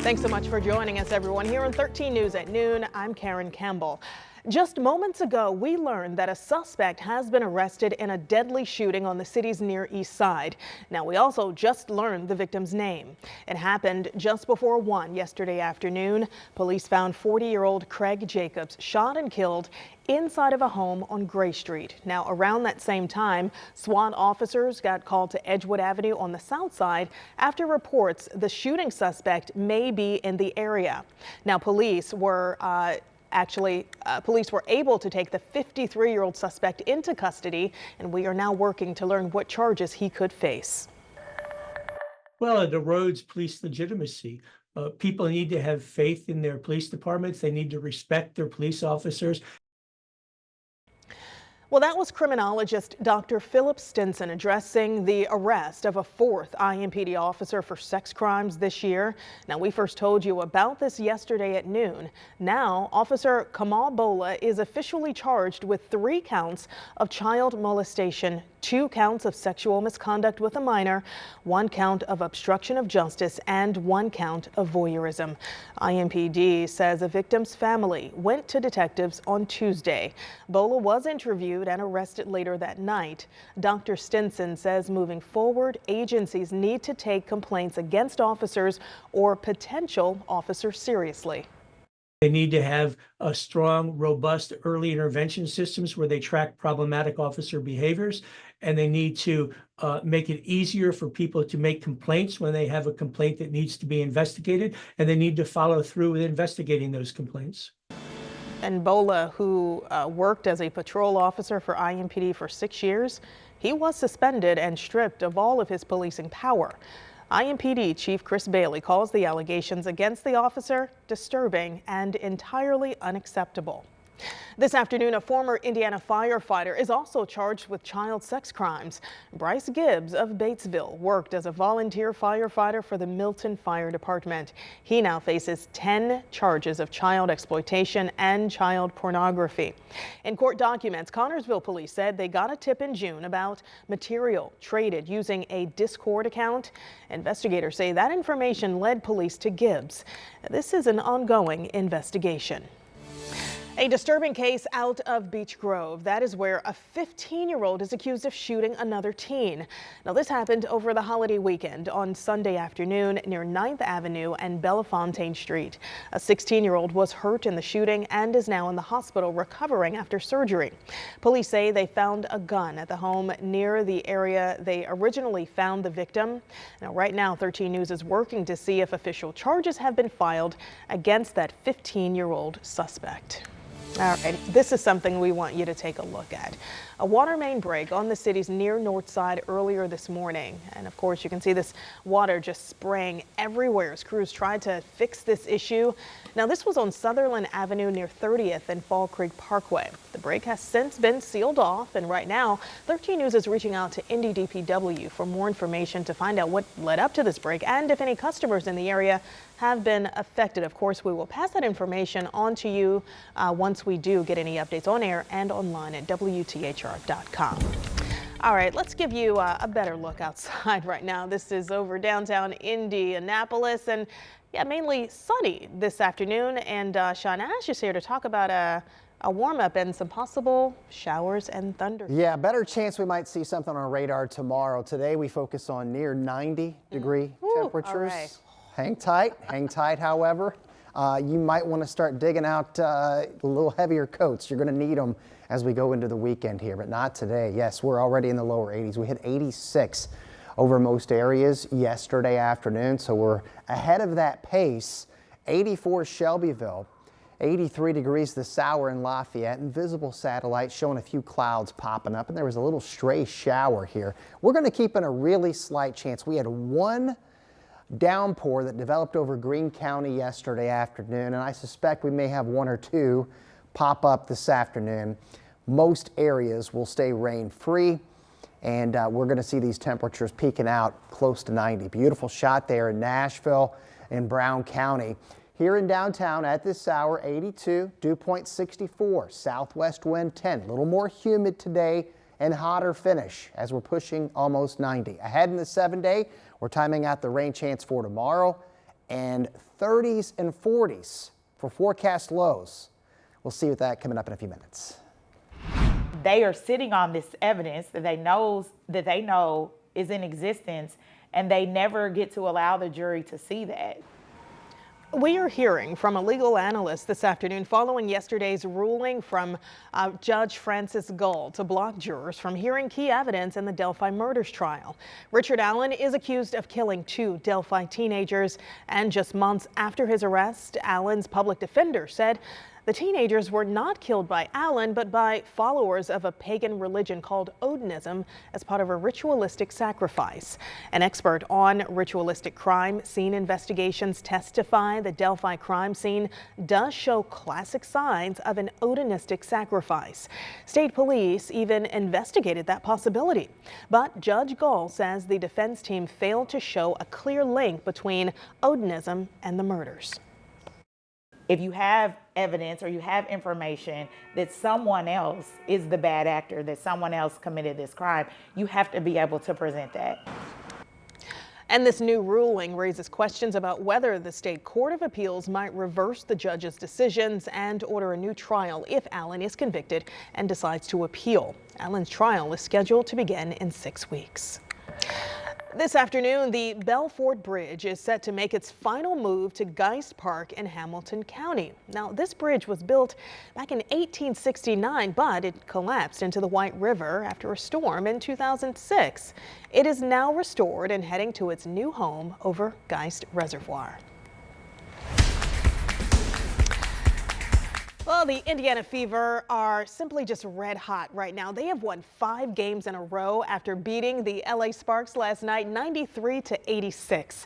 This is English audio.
Thanks so much for joining us, everyone. Here on 13 News at noon, I'm Karen Campbell. Just moments ago, we learned that a suspect has been arrested in a deadly shooting on the city's Near East Side. Now, we also just learned the victim's name. It happened just before 1 yesterday afternoon. Police found 40-year-old Craig Jacobs shot and killed inside of a home on Gray Street. Now, around that same time, SWAT officers got called to Edgewood Avenue on the south side after reports the shooting suspect may be in the area. Now, police were able to take the 53-year-old suspect into custody, and we are now working to learn what charges he could face. Well, it erodes police legitimacy. People need to have faith in their police departments. They need to respect their police officers. Well, that was criminologist Dr. Philip Stinson addressing the arrest of a fourth IMPD officer for sex crimes this year. Now, we first told you about this yesterday at noon. Now, Officer Kamal Bola is officially charged with 3 counts of child molestation, 2 counts of sexual misconduct with a minor, 1 count of obstruction of justice, and 1 count of voyeurism. IMPD says a victim's family went to detectives on Tuesday. Bola was interviewed and arrested later that night. Dr. Stinson says moving forward, agencies need to take complaints against officers or potential officers seriously. They need to have a strong, robust early intervention systems where they track problematic officer behaviors, and they need to make it easier for people to make complaints when they have a complaint that needs to be investigated, and they need to follow through with investigating those complaints. And Bola, who worked as a patrol officer for IMPD for 6 years, he was suspended and stripped of all of his policing power. IMPD Chief Chris Bailey calls the allegations against the officer disturbing and entirely unacceptable. This afternoon, a former Indiana firefighter is also charged with child sex crimes. Bryce Gibbs of Batesville worked as a volunteer firefighter for the Milton Fire Department. He now faces 10 charges of child exploitation and child pornography. In court documents, Connorsville police said they got a tip in June about material traded using a Discord account. Investigators say that information led police to Gibbs. This is an ongoing investigation. A disturbing case out of Beech Grove. That is where a 15-year-old is accused of shooting another teen. Now, this happened over the holiday weekend on Sunday afternoon near 9th Avenue and Bellefontaine Street. A 16-year-old was hurt in the shooting and is now in the hospital recovering after surgery. Police say they found a gun at the home near the area they originally found the victim. Now, right now, 13 News is working to see if official charges have been filed against that 15-year-old suspect. All right, this is something we want you to take a look at. A water main break on the city's near north side earlier this morning. And of course, you can see this water just spraying everywhere as crews tried to fix this issue. Now, this was on Sutherland Avenue near 30th and Fall Creek Parkway. The break has since been sealed off, and right now, 13 News is reaching out to Indy DPW for more information to find out what led up to this break and if any customers in the area have been affected. Of course, we will pass that information on to you once we do get any updates on air and online at WTHR.com. All right, let's give you a better look outside right now. This is over downtown Indianapolis, and yeah, mainly sunny this afternoon. And Sean Ash is here to talk about a warm-up and some possible showers and thunder. Yeah, better chance we might see something on our radar tomorrow. Today we focus on near 90-degree temperatures. All right. Hang tight, however. You might want to start digging out a little heavier coats. You're going to need them as we go into the weekend here, but not today. Yes, we're already in the lower 80s. We hit 86 over most areas yesterday afternoon, so we're ahead of that pace. 84 Shelbyville, 83 degrees this hour in Lafayette, and visible satellite showing a few clouds popping up, and there was a little stray shower here. We're going to keep in a really slight chance. We had one downpour that developed over Greene County yesterday afternoon, and I suspect we may have 1 or 2 pop up this afternoon. Most areas will stay rain free, and we're going to see these temperatures peaking out close to 90. Beautiful shot there in Nashville and Brown County. Here in downtown at this hour, 82, dew point 64, southwest wind 10. A little more humid today and hotter finish as we're pushing almost 90. Ahead in the 7-day, we're timing out the rain chance for tomorrow. and 30s and 40s for forecast lows. We'll see with that coming up in a few minutes. They are sitting on this evidence that they know is in existence, and they never get to allow the jury to see that. We are hearing from a legal analyst this afternoon following yesterday's ruling from Judge Francis Gull to block jurors from hearing key evidence in the Delphi Murders trial. Richard Allen is accused of killing 2 Delphi teenagers, and just months after his arrest, Allen's public defender said the teenagers were not killed by Allen, but by followers of a pagan religion called Odinism as part of a ritualistic sacrifice. An expert on ritualistic crime scene investigations testify the Delphi crime scene does show classic signs of an Odinistic sacrifice. State police even investigated that possibility. But Judge Gull says the defense team failed to show a clear link between Odinism and the murders. If you have evidence or you have information that someone else is the bad actor, that someone else committed this crime, you have to be able to present that. And this new ruling raises questions about whether the state court of appeals might reverse the judge's decisions and order a new trial if Allen is convicted and decides to appeal. Allen's trial is scheduled to begin in 6 weeks. This afternoon, the Belfort Bridge is set to make its final move to Geist Park in Hamilton County. Now, this bridge was built back in 1869, but it collapsed into the White River after a storm in 2006. It is now restored and heading to its new home over Geist Reservoir. Well, the Indiana Fever are simply just red hot right now. They have won 5 games in a row after beating the LA Sparks last night 93-86.